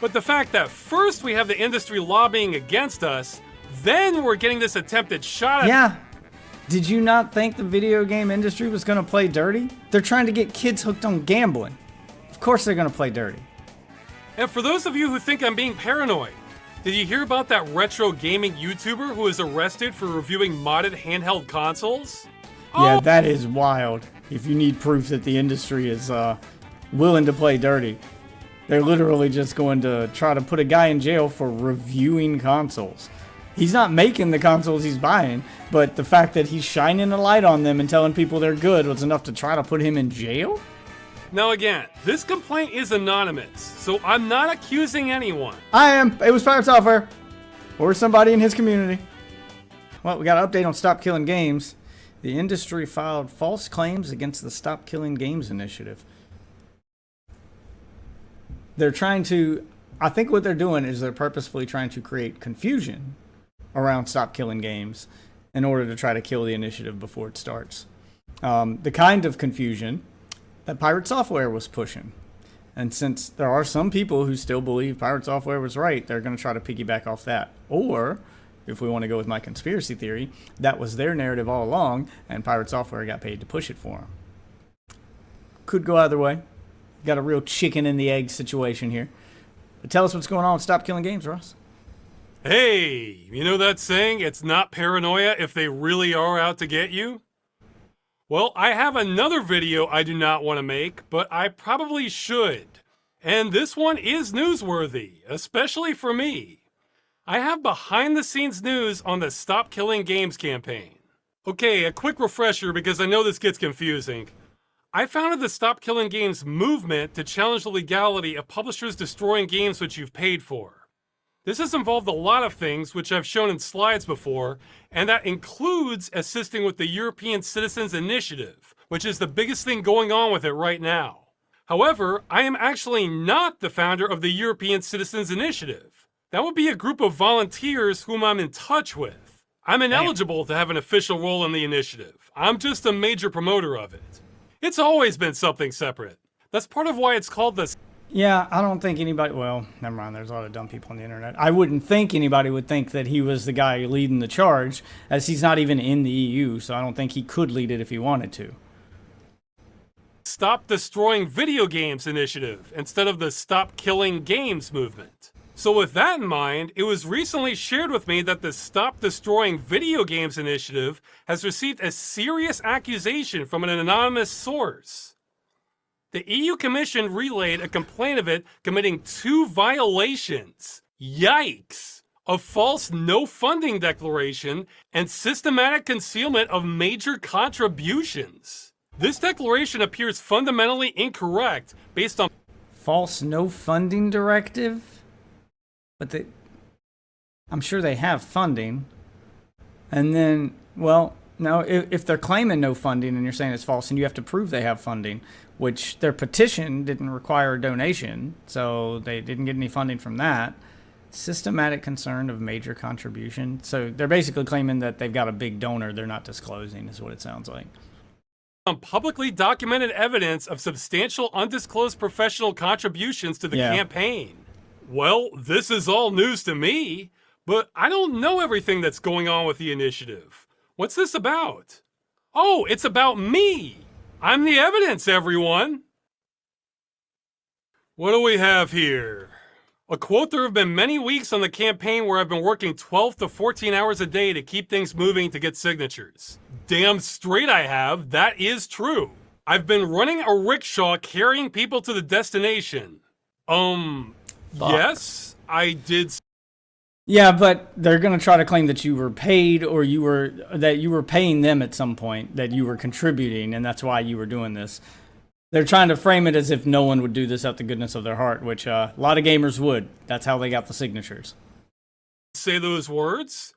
But the fact that first we have the industry lobbying against us, then we're getting this attempted shot at— Yeah. Did you not think the video game industry was going to play dirty? They're trying to get kids hooked on gambling. Of course they're going to play dirty. And for those of you who think I'm being paranoid, did you hear about that retro gaming YouTuber who was arrested for reviewing modded handheld consoles? Yeah, that is wild. If you need proof that the industry is willing to play dirty, they're literally just going to try to put a guy in jail for reviewing consoles. He's not making the consoles he's buying, but the fact that he's shining a light on them and telling people they're good was enough to try to put him in jail? Now again, this complaint is anonymous, so I'm not accusing anyone. I am. It was Pirate Software. Or somebody in his community. Well, we got an update on Stop Killing Games. The industry filed false claims against the Stop Killing Games initiative. They're trying to... I think what they're doing is they're purposefully trying to create confusion around Stop Killing Games in order to try to kill the initiative before it starts. The kind of confusion that Pirate Software was pushing. And since there are some people who still believe Pirate Software was right, they're going to try to piggyback off that. Or, if we want to go with my conspiracy theory, that was their narrative all along, and Pirate Software got paid to push it for them. Could go either way. Got a real chicken and the egg situation here. But tell us what's going on with Stop Killing Games, Ross. Hey, you know that saying, it's not paranoia if they really are out to get you? Well, I have another video I do not want to make, but I probably should. And this one is newsworthy, especially for me. I have behind-the-scenes news on the Stop Killing Games campaign. Okay, a quick refresher because I know this gets confusing. I founded the Stop Killing Games movement to challenge the legality of publishers destroying games which you've paid for. This has involved a lot of things, which I've shown in slides before, and that includes assisting with the European Citizens Initiative, which is the biggest thing going on with it right now. However, I am actually not the founder of the European Citizens Initiative. That would be a group of volunteers whom I'm in touch with. I'm ineligible to have an official role in the initiative. I'm just a major promoter of it. It's always been something separate. That's part of why it's called the... Yeah, I don't think anybody... Well, never mind. There's a lot of dumb people on the internet. I wouldn't think anybody would think that he was the guy leading the charge, as he's not even in the EU, so I don't think he could lead it if he wanted to. Stop Destroying Video Games initiative instead of the Stop Killing Games movement. So with that in mind, it was recently shared with me that the Stop Destroying Video Games initiative has received a serious accusation from an anonymous source. The EU Commission relayed a complaint of it committing 2 violations, yikes, of false no-funding declaration and systematic concealment of major contributions. This declaration appears fundamentally incorrect based on false no-funding directive? But I'm sure they have funding. And then, well, no, if they're claiming no funding and you're saying it's false, and you have to prove they have funding, which their petition didn't require a donation, so they didn't get any funding from that. Systematic concern of major contribution. So they're basically claiming that they've got a big donor they're not disclosing, is what it sounds like. On publicly documented evidence of substantial undisclosed professional contributions to the campaign. Well, this is all news to me, but I don't know everything that's going on with the initiative. What's this about? Oh, it's about me! I'm the evidence, everyone! What do we have here? A quote, there have been many weeks on the campaign where I've been working 12 to 14 hours a day to keep things moving to get signatures. Damn straight I have, that is true. I've been running a rickshaw carrying people to the destination. Yes, I did. Yeah, but they're going to try to claim that you were paid or that you were paying them at some point, that you were contributing, and that's why you were doing this. They're trying to frame it as if no one would do this out the goodness of their heart, which a lot of gamers would. That's how they got the signatures. Say those words?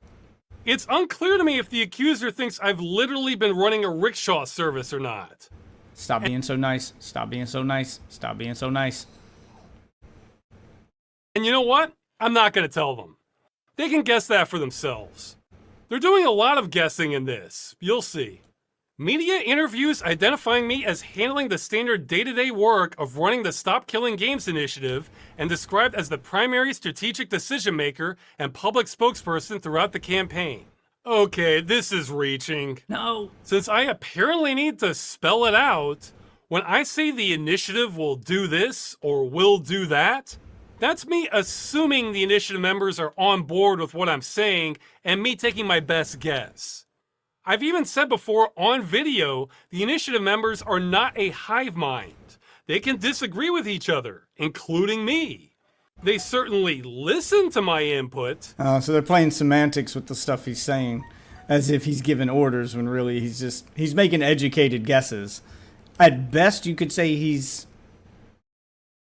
It's unclear to me if the accuser thinks I've literally been running a rickshaw service or not. Stop being so nice. Stop being so nice. Stop being so nice. And you know what? I'm not going to tell them. They can guess that for themselves. They're doing a lot of guessing in this. You'll see. Media interviews identifying me as handling the standard day-to-day work of running the Stop Killing Games initiative and described as the primary strategic decision maker and public spokesperson throughout the campaign. Okay, this is reaching. No. Since I apparently need to spell it out, when I say the initiative will do this or will do that, that's me assuming the initiative members are on board with what I'm saying and me taking my best guess. I've even said before on video, the initiative members are not a hive mind. They can disagree with each other, including me. They certainly listen to my input. So they're playing semantics with the stuff he's saying, as if he's giving orders when really he's making educated guesses. At best, you could say he's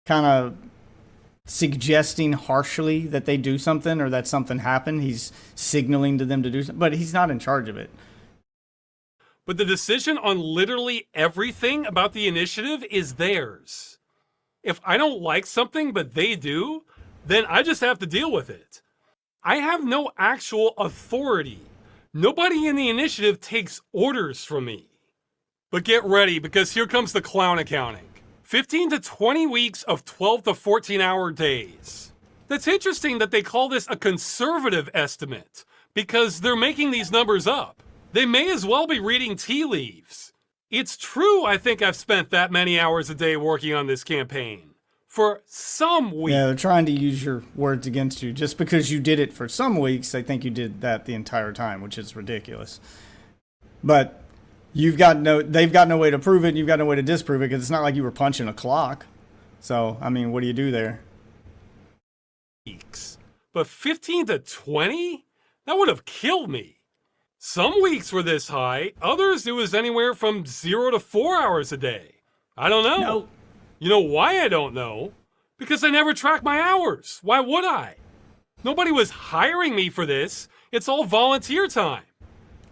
kind of suggesting harshly that they do something or that something happened. He's signaling to them to do something, but he's not in charge of it. But the decision on literally everything about the initiative is theirs. If I don't like something but they do, then I just have to deal with it. I have no actual authority. Nobody in the initiative takes orders from me. But get ready, because here comes the clown accounting. 15 to 20 weeks of 12 to 14 hour days. That's interesting that they call this a conservative estimate, because they're making these numbers up. They may as well be reading tea leaves. It's true I think I've spent that many hours a day working on this campaign. For some weeks. Yeah, they're trying to use your words against you. Just because you did it for some weeks, they think you did that the entire time, which is ridiculous. But they've got no way to prove it, and you've got no way to disprove it, because it's not like you were punching a clock. So, I mean, what do you do there? But 15 to 20? That would have killed me. Some weeks were this high, others it was anywhere from 0 to 4 hours a day. I don't know. No. You know why I don't know? Because I never track my hours. Why would I? Nobody was hiring me for this. It's all volunteer time.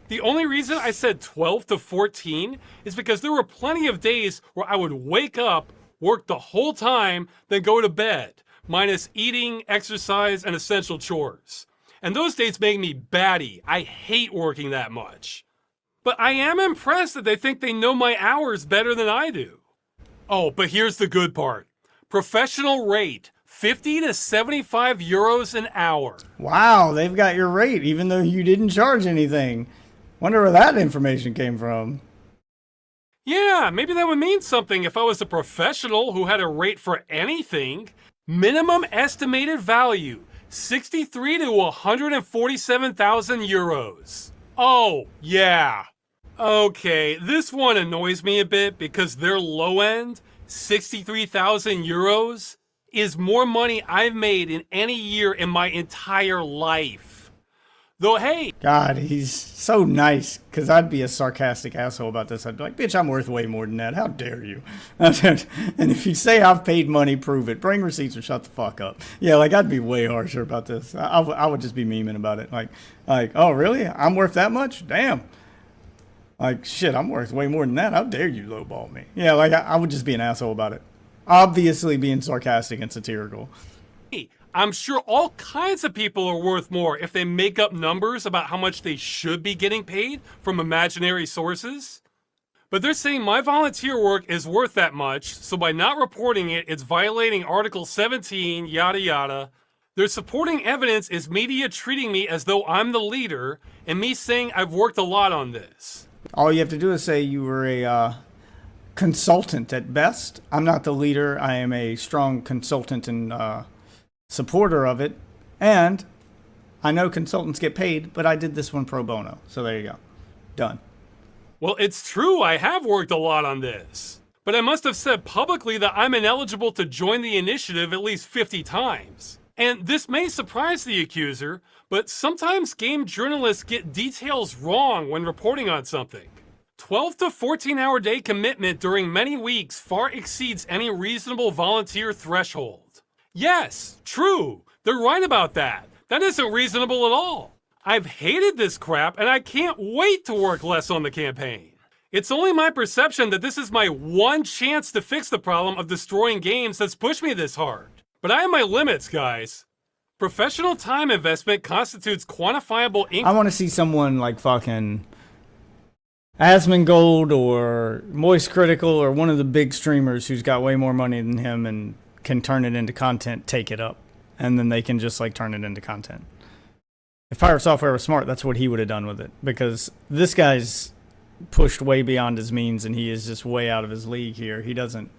The only reason I said 12 to 14 is because there were plenty of days where I would wake up, work the whole time, then go to bed, minus eating, exercise, and essential chores. And those days make me batty. I hate working that much. But I am impressed that they think they know my hours better than I do. Oh, but here's the good part. Professional rate, 50 to 75 euros an hour. Wow, they've got your rate, even though you didn't charge anything. Wonder where that information came from. Yeah, maybe that would mean something if I was a professional who had a rate for anything. Minimum estimated value, 63 to 147,000 euros. Oh, yeah. Okay, this one annoys me a bit because their low end, 63,000 euros, is more money I've made in any year in my entire life. Though, hey. God, he's so nice, because I'd be a sarcastic asshole about this. I'd be like, bitch, I'm worth way more than that. How dare you? And if you say I've paid money, prove it. Bring receipts or shut the fuck up. Yeah, like, I'd be way harsher about this. I would just be memeing about it. Like, oh, really? I'm worth that much? Damn. Like, shit, I'm worth way more than that. How dare you lowball me? Yeah, like, I would just be an asshole about it. Obviously being sarcastic and satirical. I'm sure all kinds of people are worth more if they make up numbers about how much they should be getting paid from imaginary sources. But they're saying my volunteer work is worth that much, so by not reporting it, it's violating Article 17, yada yada. Their supporting evidence is media treating me as though I'm the leader, and me saying I've worked a lot on this. All you have to do is say you were a consultant at best. I'm not the leader. I am a strong consultant and supporter of it. And I know consultants get paid, but I did this one pro bono. So there you go. Done. Well, it's true I have worked a lot on this. But I must have said publicly that I'm ineligible to join the initiative at least 50 times. And this may surprise the accuser, but sometimes game journalists get details wrong when reporting on something. 12 to 14 hour day commitment during many weeks far exceeds any reasonable volunteer threshold. Yes, true, they're right about that. That isn't reasonable at all. I've hated this crap and I can't wait to work less on the campaign. It's only my perception that this is my one chance to fix the problem of destroying games that's pushed me this hard. But I have my limits, guys. Professional time investment constitutes quantifiable income. I want to see someone like fucking Asmongold or Moist Critical or one of the big streamers who's got way more money than him and can turn it into content, take it up. And then they can just like turn it into content. If Pirate Software was smart, that's what he would have done with it. Because this guy's pushed way beyond his means and he is just way out of his league here. He doesn't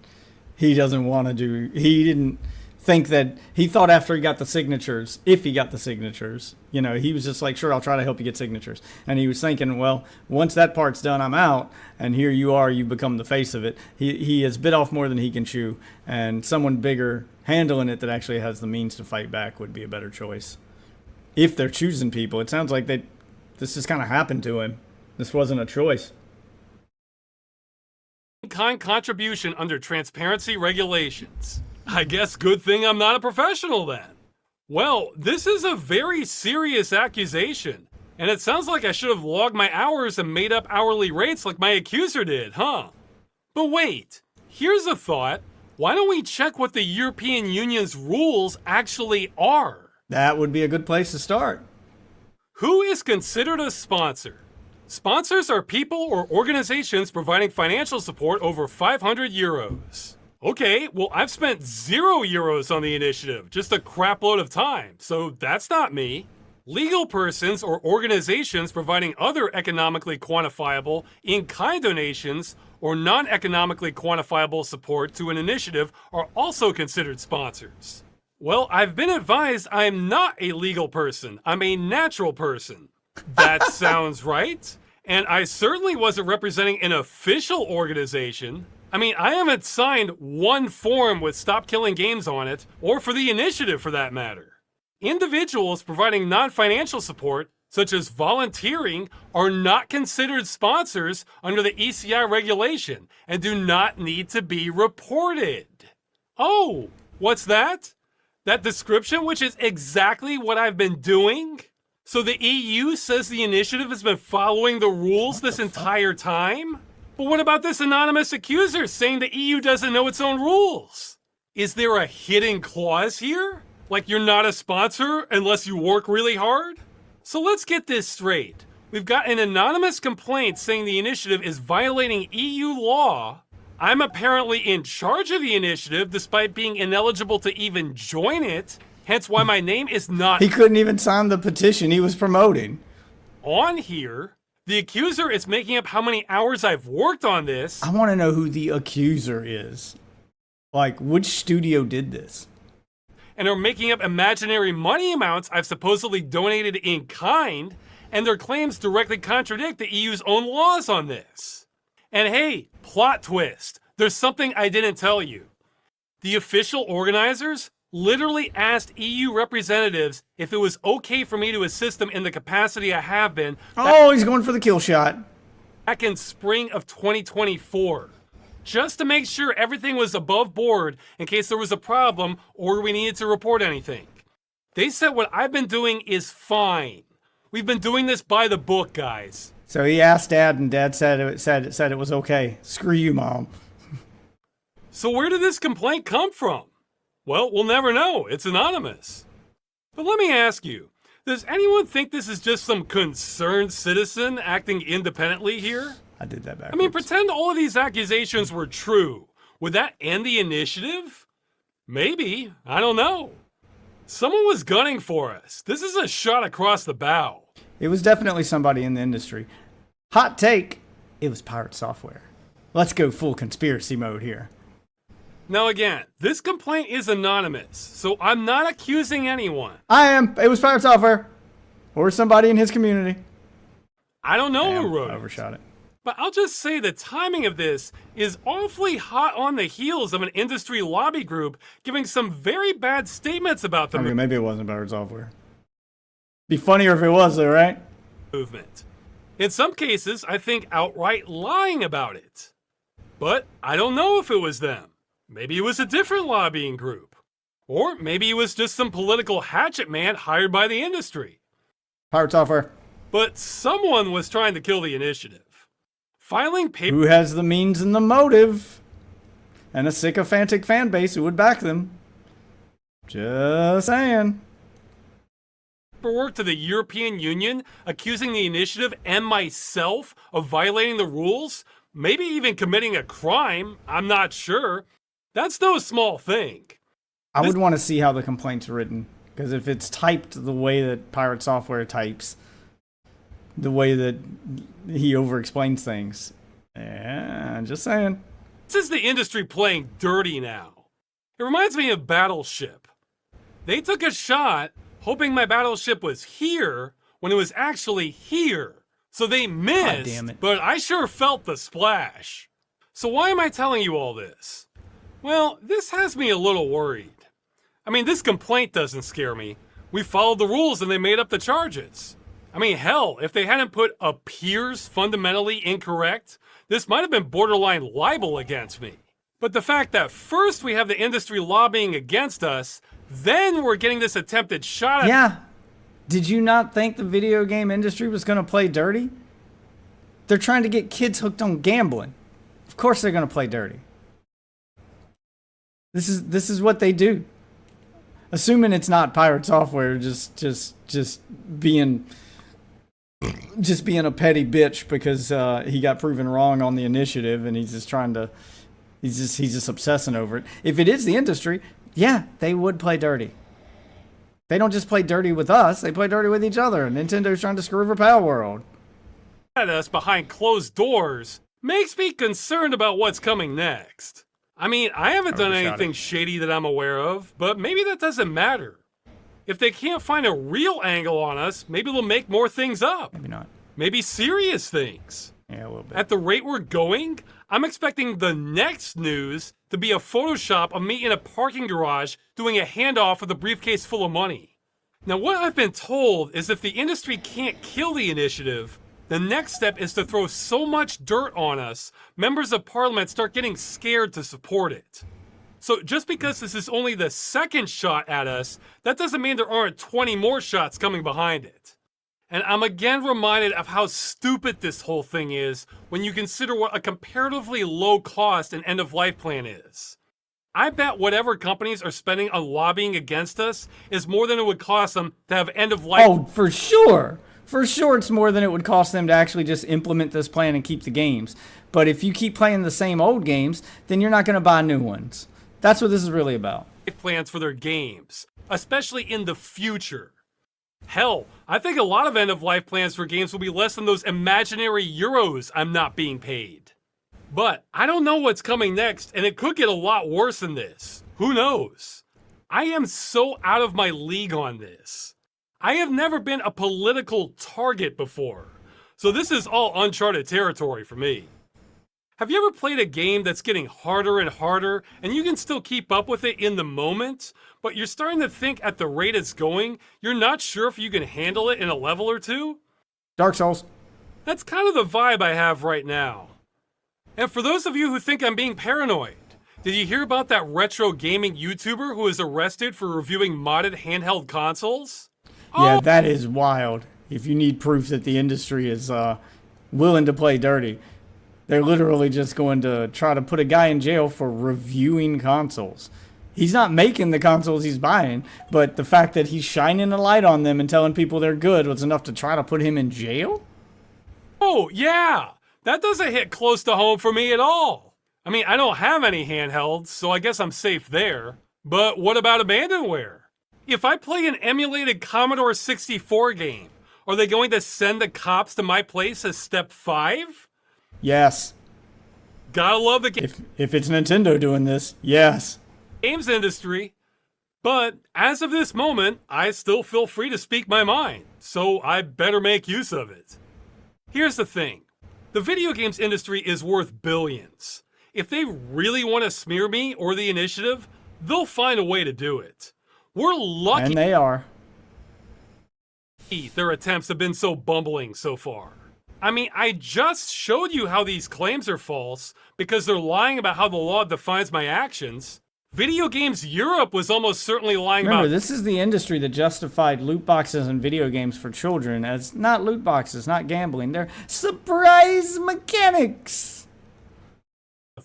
want to do, he didn't think that, he thought after he got the signatures, if he got the signatures, you know, he was just like, sure, I'll try to help you get signatures. And he was thinking, well, once that part's done, I'm out. And here you are, you become the face of it. He has bit off more than he can chew. And someone bigger handling it that actually has the means to fight back would be a better choice. If they're choosing people, it sounds like this just kind of happened to him. This wasn't a choice. Kind contribution under transparency regulations. I guess good thing I'm not a professional then. Well, this is a very serious accusation, and it sounds like I should have logged my hours and made up hourly rates like my accuser did, huh? But wait, here's a thought. Why don't we check what the European Union's rules actually are? That would be a good place to start. Who is considered a sponsor? Sponsors are people or organizations providing financial support over 500 euros. Okay, well, I've spent 0 euros on the initiative, just a crap load of time, so that's not me. Legal persons or organizations providing other economically quantifiable, in-kind donations or non-economically quantifiable support to an initiative are also considered sponsors. Well, I've been advised I'm not a legal person, I'm a natural person. That sounds right. And I certainly wasn't representing an official organization. I mean, I haven't signed one form with StopKillingGames on it, or for the initiative for that matter. Individuals providing non-financial support, such as volunteering, are not considered sponsors under the ECI regulation and do not need to be reported. Oh, what's that? That description, which is exactly what I've been doing? So the EU says the initiative has been following the rules this entire time? But what about this anonymous accuser saying the EU doesn't know its own rules? Is there a hidden clause here? Like you're not a sponsor unless you work really hard? So let's get this straight. We've got an anonymous complaint saying the initiative is violating EU law. I'm apparently in charge of the initiative despite being ineligible to even join it. Hence why my name is not He couldn't even sign the petition he was promoting. on here. The accuser is making up how many hours I've worked on this. I want to know who the accuser is. Like, which studio did this? And are making up imaginary money amounts I've supposedly donated in kind, and their claims directly contradict the EU's own laws on this. And hey, plot twist, there's something I didn't tell you. The official organizers literally asked EU representatives if it was okay for me to assist them in the capacity I have been Oh, he's going for the kill shot. back in spring of 2024. Just to make sure everything was above board in case there was a problem or we needed to report anything. They said what I've been doing is fine. We've been doing this by the book, guys. So he asked Dad, and Dad said it was okay. Screw you, Mom. So where did this complaint come from? Well, we'll never know. It's anonymous. But let me ask you, does anyone think this is just some concerned citizen acting independently here? I did that backwards. I mean, pretend all of these accusations were true. Would that end the initiative? Maybe. I don't know. Someone was gunning for us. This is a shot across the bow. It was definitely somebody in the industry. Hot take, it was Pirate Software. Let's go full conspiracy mode here. Now again, this complaint is anonymous, so I'm not accusing anyone. I am. It was Pirate Software. Or somebody in his community. I don't know Damn, who wrote I it. overshot it. But I'll just say the timing of this is awfully hot on the heels of an industry lobby group giving some very bad statements about the I mean, maybe it wasn't Pirate Software. Be funnier if it was, though, right? movement. In some cases, I think outright lying about it. But I don't know if it was them. Maybe it was a different lobbying group. Or maybe it was just some political hatchet man hired by the industry. Pirate Software. But someone was trying to kill the initiative. Filing paper. Who has the means and the motive? And a sycophantic fan base who would back them. Just saying. paperwork to the European Union accusing the initiative and myself of violating the rules, maybe even committing a crime, I'm not sure. That's no small thing. I would want to see how the complaint's written, because if it's typed the way that Pirate Software types, the way that he over-explains things, yeah, just saying. This is the industry playing dirty now. It reminds me of Battleship. They took a shot hoping my battleship was here when it was actually here. So they missed, damn it. but I sure felt the splash. So why am I telling you all this? Well, this has me a little worried. I mean, this complaint doesn't scare me. We followed the rules and they made up the charges. I mean, hell, if they hadn't put appears fundamentally incorrect, this might have been borderline libel against me. But the fact that first we have the industry lobbying against us, then we're getting this attempted shot at— Yeah. Did you not think the video game industry was going to play dirty? They're trying to get kids hooked on gambling. Of course they're going to play dirty. This is what they do. Assuming it's not Pirate Software just being a petty bitch because he got proven wrong on the initiative and he's just obsessing over it. If it is the industry, yeah, they would play dirty. They don't just play dirty with us, they play dirty with each other. Nintendo's trying to screw over Pal World. at us behind closed doors makes me concerned about what's coming next. I mean, I haven't done anything shady that I'm aware of, but maybe that doesn't matter. If they can't find a real angle on us, maybe they'll make more things up. Maybe not. Maybe serious things. Yeah, a little bit. At the rate we're going, I'm expecting the next news to be a Photoshop of me in a parking garage doing a handoff with a briefcase full of money. Now, what I've been told is if the industry can't kill the initiative, the next step is to throw so much dirt on us, members of parliament start getting scared to support it. So just because this is only the second shot at us, that doesn't mean there aren't 20 more shots coming behind it. And I'm again reminded of how stupid this whole thing is when you consider what a comparatively low cost an end-of-life plan is. I bet whatever companies are spending on lobbying against us is more than it would cost them to have end-of-life. Oh, for sure. For sure it's more than it would cost them to actually just implement this plan and keep the games. But if you keep playing the same old games, then you're not going to buy new ones. That's what this is really about. Plans for their games, especially in the future. Hell, I think a lot of end-of-life plans for games will be less than those imaginary euros I'm not being paid. But I don't know what's coming next, and it could get a lot worse than this. Who knows? I am so out of my league on this. I have never been a political target before, so this is all uncharted territory for me. Have you ever played a game that's getting harder and harder, and you can still keep up with it in the moment, but you're starting to think at the rate it's going, you're not sure if you can handle it in a level or two? Dark Souls. That's kind of the vibe I have right now. And for those of you who think I'm being paranoid, did you hear about that retro gaming YouTuber who was arrested for reviewing modded handheld consoles? Yeah, that is wild. If you need proof that the industry is willing to play dirty, they're literally just going to try to put a guy in jail for reviewing consoles. He's not making the consoles he's buying, but the fact that he's shining a light on them and telling people they're good was enough to try to put him in jail? Oh, yeah. That doesn't hit close to home for me at all. I mean, I don't have any handhelds, so I guess I'm safe there. But what about abandonware? If I play an emulated Commodore 64 game, are they going to send the cops to my place as step 5? Yes. Gotta love the If it's Nintendo doing this, yes. games industry. But as of this moment, I still feel free to speak my mind, so I better make use of it. Here's the thing. The video games industry is worth billions. If they really want to smear me or the initiative, they'll find a way to do it. We're lucky. And they are. Their attempts have been so bumbling so far. I mean, I just showed you how these claims are false because they're lying about how the law defines my actions. Video Games Europe was almost certainly lying Remember, about— this is the industry that justified loot boxes and video games for children as not loot boxes, not gambling. They're surprise mechanics.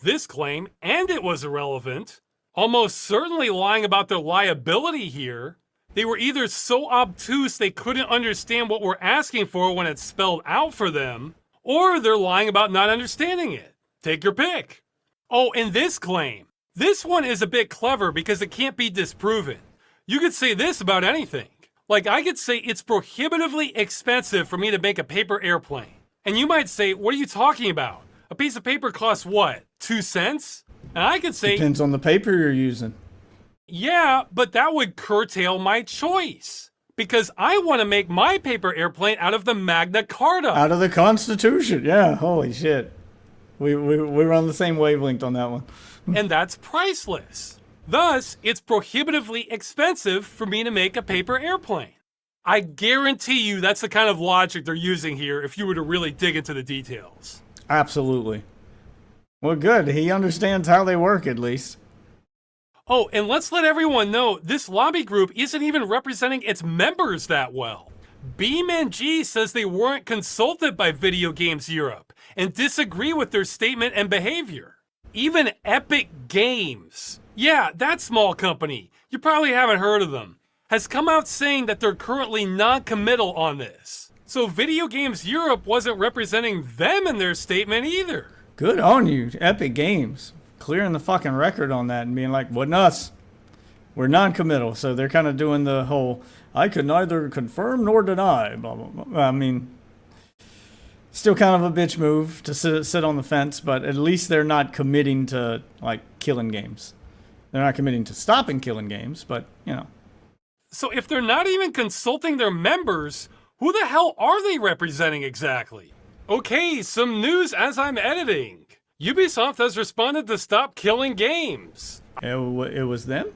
this claim, and it was irrelevant. Almost certainly lying about their liability here. They were either so obtuse they couldn't understand what we're asking for when it's spelled out for them, or they're lying about not understanding it. Take your pick. Oh, and this claim. This one is a bit clever because it can't be disproven. You could say this about anything. Like, I could say it's prohibitively expensive for me to make a paper airplane. And you might say, what are you talking about? A piece of paper costs what, 2 cents? And I could say, Depends on the paper you're using. yeah, but that would curtail my choice. Because I want to make my paper airplane out of the Magna Carta. Out of the Constitution. Yeah, holy shit. We're on the same wavelength on that one. And that's priceless. Thus, it's prohibitively expensive for me to make a paper airplane. I guarantee you that's the kind of logic they're using here if you were to really dig into the details. Absolutely. Well, good. He understands how they work, at least. Oh, and let's let everyone know this lobby group isn't even representing its members that well. BeamNG says they weren't consulted by Video Games Europe and disagree with their statement and behavior. Even Epic Games, yeah, that small company, you probably haven't heard of them, has come out saying that they're currently non-committal on this. So Video Games Europe wasn't representing them in their statement either. Good on you, Epic Games. Clearing the fucking record on that and being like, wasn't us. We're non-committal. So they're kind of doing the whole, I could neither confirm nor deny, blah, blah, blah. I mean, still kind of a bitch move to sit on the fence, but at least they're not committing to, like, killing games. They're not committing to stopping killing games, but, you know. So if they're not even consulting their members, who the hell are they representing exactly? Okay, some news as I'm editing. Ubisoft has responded to StopKillingGames. It was them?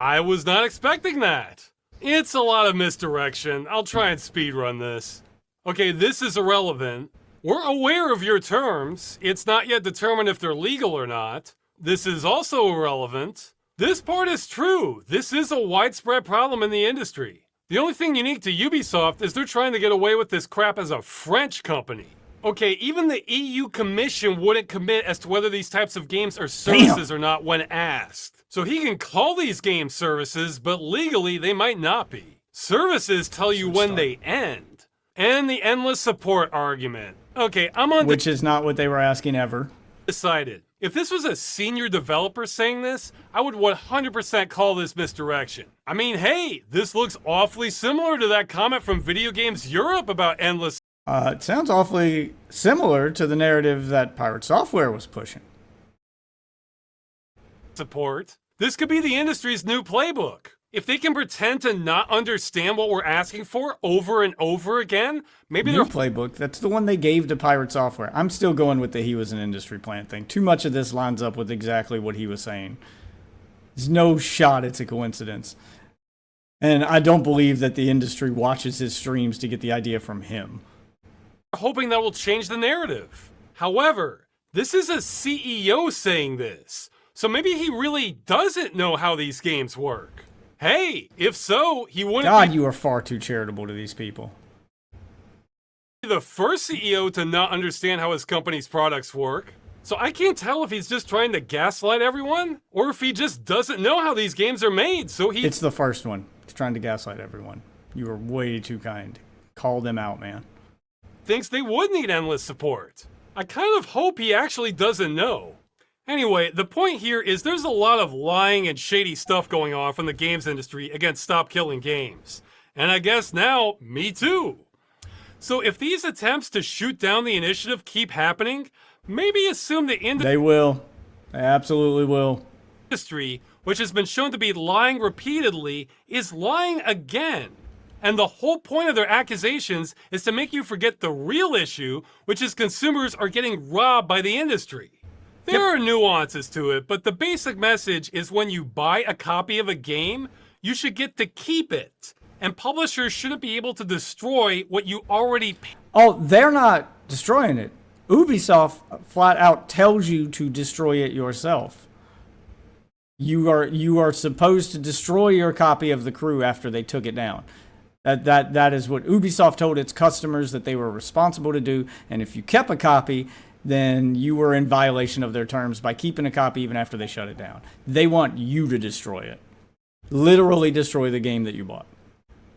I was not expecting that. It's a lot of misdirection. I'll try and speedrun this. Okay, this is irrelevant. We're aware of your terms. It's not yet determined if they're legal or not. This is also irrelevant. This part is true. This is a widespread problem in the industry. The only thing unique to Ubisoft is they're trying to get away with this crap as a French company. Okay, even the EU Commission wouldn't commit as to whether these types of games are services or not when asked. So he can call these games services, but legally they might not be. Services tell you when they end. And the endless support argument. Okay, I'm on Which is not what they were asking ever. Decided. If this was a senior developer saying this, I would 100% call this misdirection. I mean, hey, this looks awfully similar to that comment from Video Games Europe about endless It sounds awfully similar to the narrative that Pirate Software was pushing. support. This could be the industry's new playbook. If they can pretend to not understand what we're asking for over and over again, maybe New they're playbook. That's the one they gave to Pirate Software. I'm still going with the he was an industry plant thing. Too much of this lines up with exactly what he was saying. There's no shot it's a coincidence. And I don't believe that the industry watches his streams to get the idea from him. hoping that will change the narrative. However, this is a CEO saying this, so maybe he really doesn't know how these games work. Hey, if so, he wouldn't God, you are far too charitable to these people. be the first CEO to not understand how his company's products work. So I can't tell if he's just trying to gaslight everyone, or if he just doesn't know how these games are made, so he It's the first one. He's trying to gaslight everyone. You are way too kind. Call them out, man. thinks they would need endless support. I kind of hope he actually doesn't know. Anyway, the point here is there's a lot of lying and shady stuff going on from the games industry against StopKillingGames. And I guess now, me too. So if these attempts to shoot down the initiative keep happening, maybe assume the They will. They absolutely will. industry, which has been shown to be lying repeatedly, is lying again. And the whole point of their accusations is to make you forget the real issue, which is consumers are getting robbed by the industry. There are nuances to it, but the basic message is when you buy a copy of a game, you should get to keep it. And publishers shouldn't be able to destroy what you already paid. Oh, they're not destroying it. Ubisoft flat out tells you to destroy it yourself. You are supposed to destroy your copy of The Crew after they took it down. That is what Ubisoft told its customers that they were responsible to do. And if you kept a copy, then you were in violation of their terms by keeping a copy even after they shut it down. They want you to destroy it. Literally destroy the game that you bought.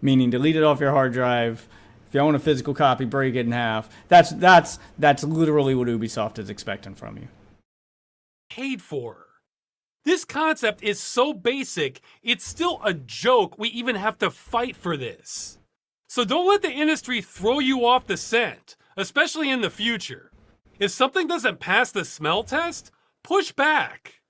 Meaning delete it off your hard drive. If you own a physical copy, break it in half. That's literally what Ubisoft is expecting from you. Paid for. This concept is so basic, it's still a joke we even have to fight for this. So don't let the industry throw you off the scent, especially in the future. If something doesn't pass the smell test, push back.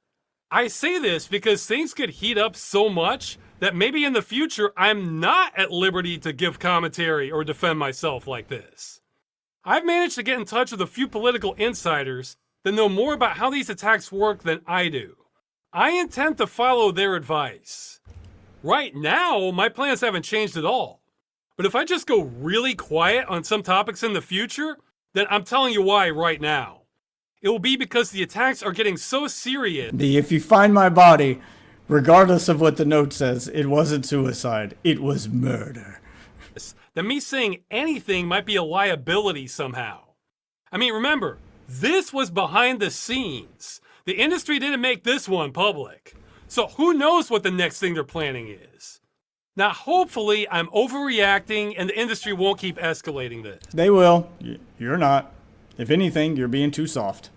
I say this because things could heat up so much that maybe in the future I'm not at liberty to give commentary or defend myself like this. I've managed to get in touch with a few political insiders that know more about how these attacks work than I do. I intend to follow their advice. Right now, my plans haven't changed at all. But if I just go really quiet on some topics in the future, then I'm telling you why right now. It will be because the attacks are getting so serious. If you find my body, regardless of what the note says, it wasn't suicide, it was murder. That me saying anything might be a liability somehow. I mean, remember, this was behind the scenes. The industry didn't make this one public. So who knows what the next thing they're planning is. Now, hopefully, I'm overreacting and the industry won't keep escalating this. They will. You're not. If anything, you're being too soft.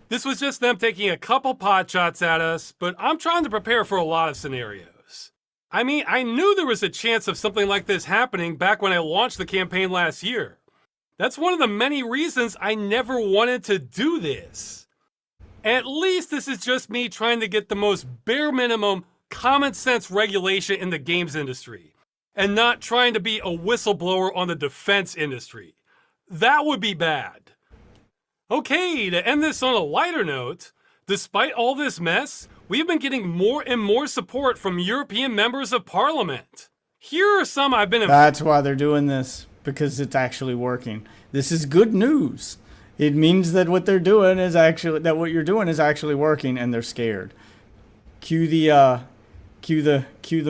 This was just them taking a couple pot shots at us, but I'm trying to prepare for a lot of scenarios. I mean, I knew there was a chance of something like this happening back when I launched the campaign last year. That's one of the many reasons I never wanted to do this. At least this is just me trying to get the most bare minimum common sense regulation in the games industry, and not trying to be a whistleblower on the defense industry. That would be bad. Okay, to end this on a lighter note, despite all this mess, we've been getting more and more support from European members of parliament. Here are some I've been... That's why they're doing this, because it's actually working. This is good news. It means that what they're doing is actually, that what you're doing is actually working, and they're scared. Cue the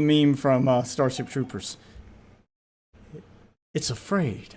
meme from Starship Troopers. It's afraid.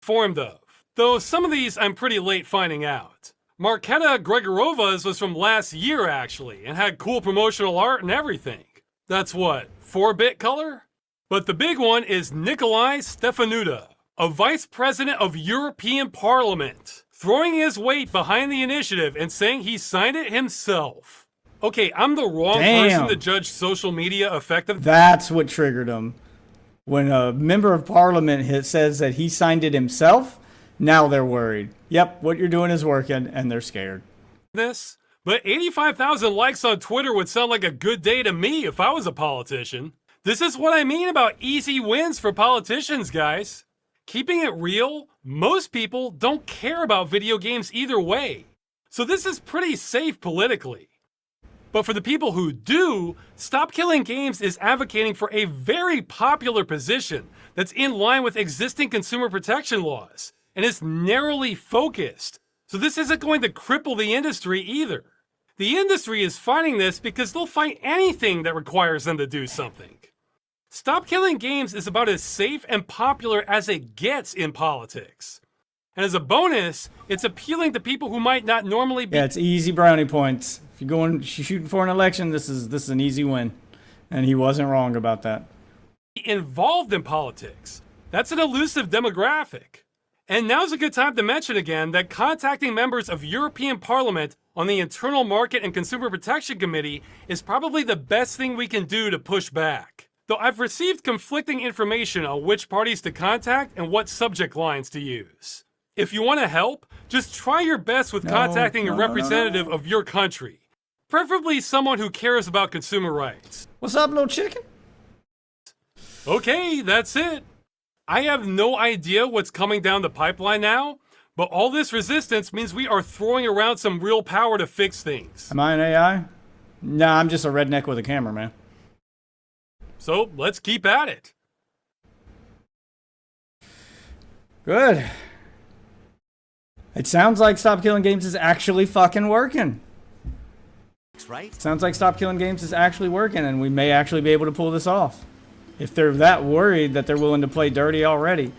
Informed of. Though some of these I'm pretty late finding out. Marketa Gregorova's was from last year actually, and had cool promotional art and everything. That's what, 4-bit color? But the big one is Nikolai Stefanuta, a vice president of European Parliament, throwing his weight behind the initiative and saying he signed it himself. Okay, I'm the wrong person to judge social media effectiveness. That's what triggered him. When a member of parliament says that he signed it himself, now they're worried. Yep, what you're doing is working, and they're scared. But 85,000 likes on Twitter would sound like a good day to me if I was a politician. This is what I mean about easy wins for politicians, guys. Keeping it real, most people don't care about video games either way. So this is pretty safe politically. But for the people who do, Stop Killing Games is advocating for a very popular position that's in line with existing consumer protection laws, and is narrowly focused. So this isn't going to cripple the industry either. The industry is fighting this because they'll fight anything that requires them to do something. Stop Killing Games is about as safe and popular as it gets in politics. And as a bonus, it's appealing to people who might not normally be... Yeah, it's easy brownie points. If you're going shooting for an election, this is an easy win. And he wasn't wrong about that. ...involved in politics. That's an elusive demographic. And now's a good time to mention again that contacting members of European Parliament on the Internal Market and Consumer Protection Committee is probably the best thing we can do to push back. Though I've received conflicting information on which parties to contact and what subject lines to use. If you want to help, just try your best with contacting a representative of your country. Preferably someone who cares about consumer rights. What's up, little chicken? Okay, that's it. I have no idea what's coming down the pipeline now, but all this resistance means we are throwing around some real power to fix things. Am I an AI? Nah, I'm just a redneck with a camera, man. So let's keep at it. Good. It sounds like Stop Killing Games is actually fucking working. Right? Sounds like Stop Killing Games is actually working, and we may actually be able to pull this off. If they're that worried that they're willing to play dirty already.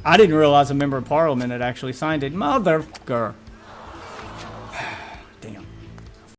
I didn't realize a member of parliament had actually signed it. Motherfucker.